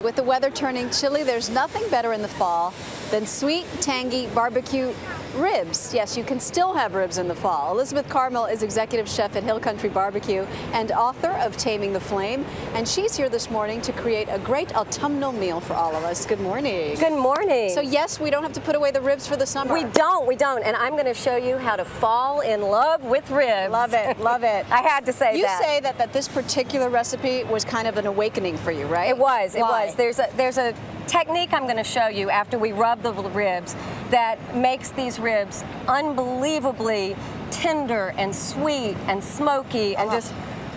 With the weather turning chilly, there's nothing better in the fall than sweet, tangy barbecue ribs. Yes, you can still have ribs in the fall. Elizabeth Karmel is executive chef at Hill Country Barbecue and author of Taming the Flame, and she's here this morning to create a great autumnal meal for all of us. Good morning. Good morning. So yes, we don't have to put away the ribs for the summer. We don't, and I'm going to show you how to fall in love with ribs. Love it, love it. I had to say you that. say that this particular recipe was kind of an awakening for you, right? It was, Why? it was. There's a technique I'm going to show you after we rub the ribs that makes these ribs unbelievably tender and sweet and smoky and just,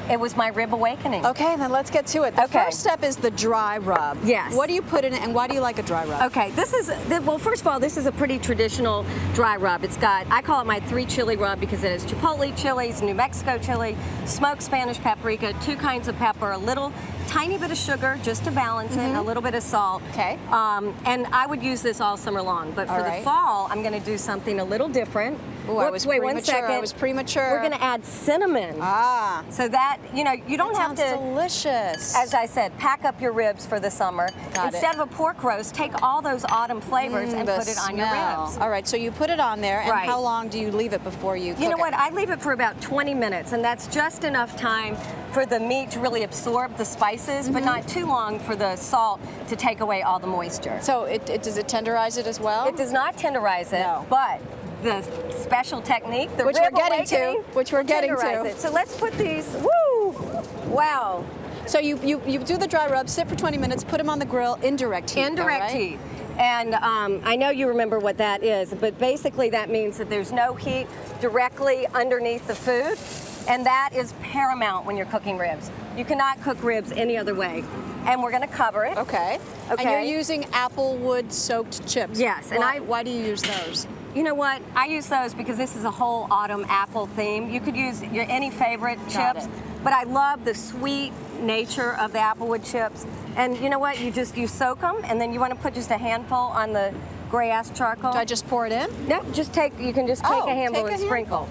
it was my rib awakening. Okay, then let's get to it. The first step is the dry rub. Yes. What do you put in it and why do you like a dry rub? Okay, this is, well, first of all, this is a pretty traditional dry rub. It's got, I call it my 3 chili rub because it has chipotle chilies, New Mexico chili, smoked Spanish paprika, 2 kinds of pepper, a little tiny bit of sugar just to balance it, and a little bit of salt. Okay. And I would use this all summer long, but for the fall, I'm going to do something a little different. Ooh, I was wait, premature. 1 second. I was premature. We're going to add cinnamon. Ah. So that, you know, you don't have to, delicious. as I said, pack up your ribs for the summer. Instead of a pork roast, take all those autumn flavors and put it on your ribs. All right, so you put it on there, and how long do you leave it before you cook it? You know what, I leave it for about 20 minutes, and that's just enough time for the meat to really absorb the spices, but not too long for the salt to take away all the moisture. So does it tenderize it as well? It does not tenderize it, but the special technique, the which rib we're getting awakening, to, which we're getting to. It. So let's put these, woo, wow. So you do the dry rub, sit for 20 minutes, put them on the grill, indirect heat. Indirect heat. And I know you remember what that is, but basically that means that there's no heat directly underneath the food, and that is paramount when you're cooking ribs. You cannot cook ribs any other way. And we're going to cover it. Okay. And you're using applewood soaked chips. Yes. And why do you use those? You know what? I use those because this is a whole autumn apple theme. You could use any favorite chips, but I love the sweet nature of the applewood chips. And you know what? You soak them, and then you want to put just a handful on the gray ash charcoal. Do I just pour it in? No, you can just take a handful and sprinkle.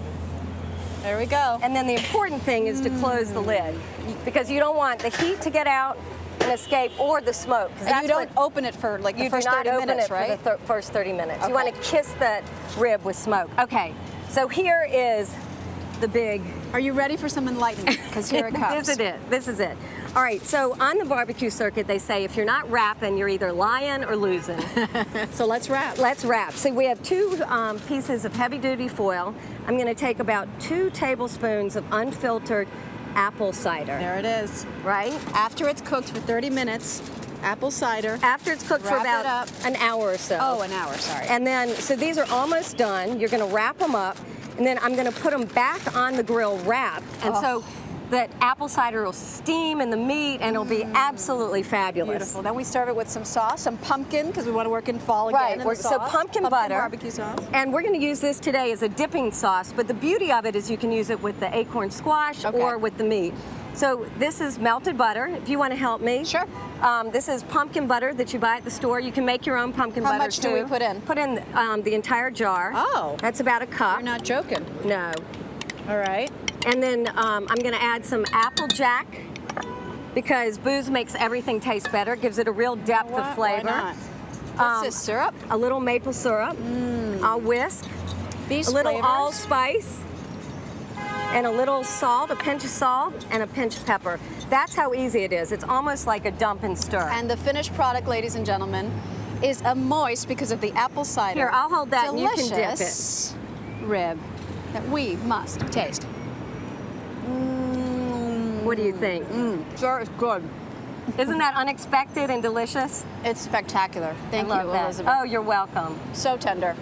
There we go. And then the important thing is to close the lid, because you don't want the heat to get out and escape, or the smoke. And you don't open it for like the first 30 minutes, right? You do not open it for the first 30 minutes. You want to kiss that rib with smoke. Okay, so here is the big... Are you ready for some enlightenment? Because here it comes. This is it. All right, so on the barbecue circuit, they say if you're not wrapping, you're either lying or losing. So let's wrap. Let's wrap. So we have 2 pieces of heavy-duty foil. I'm going to take about 2 tablespoons of unfiltered apple cider. There it is. Right? After it's cooked for 30 minutes, apple cider. After it's cooked for about an hour or so. Oh, an hour, sorry. And then, so these are almost done. You're going to wrap them up, and then I'm going to put them back on the grill wrapped. And so that apple cider will steam in the meat, and it'll be absolutely fabulous. Beautiful. Then we serve it with some sauce, some pumpkin, because we want to work in fall again. Right, so pumpkin butter. Barbecue sauce. And we're going to use this today as a dipping sauce, but the beauty of it is you can use it with the acorn squash or with the meat. So this is melted butter, if you want to help me. Sure. This is pumpkin butter that you buy at the store. You can make your own pumpkin butter, How much do we put in? Put in the entire jar. Oh. That's about a cup. You're not joking. No. All right. And then I'm going to add some apple jack, because booze makes everything taste better. It gives it a real depth of flavor. Why not? What's this, syrup? A little maple syrup. I'll whisk. These a little flavors? allspice. And a little salt, a pinch of salt, and a pinch of pepper. That's how easy it is. It's almost like a dump and stir. And the finished product, ladies and gentlemen, is a moist because of the apple cider. Here, I'll hold that and you can dip it. Delicious rib that we must taste. What do you think? Sure, it's good. Isn't that unexpected and delicious? It's spectacular. Thank you, I love that. Elizabeth. Oh, you're welcome. So tender.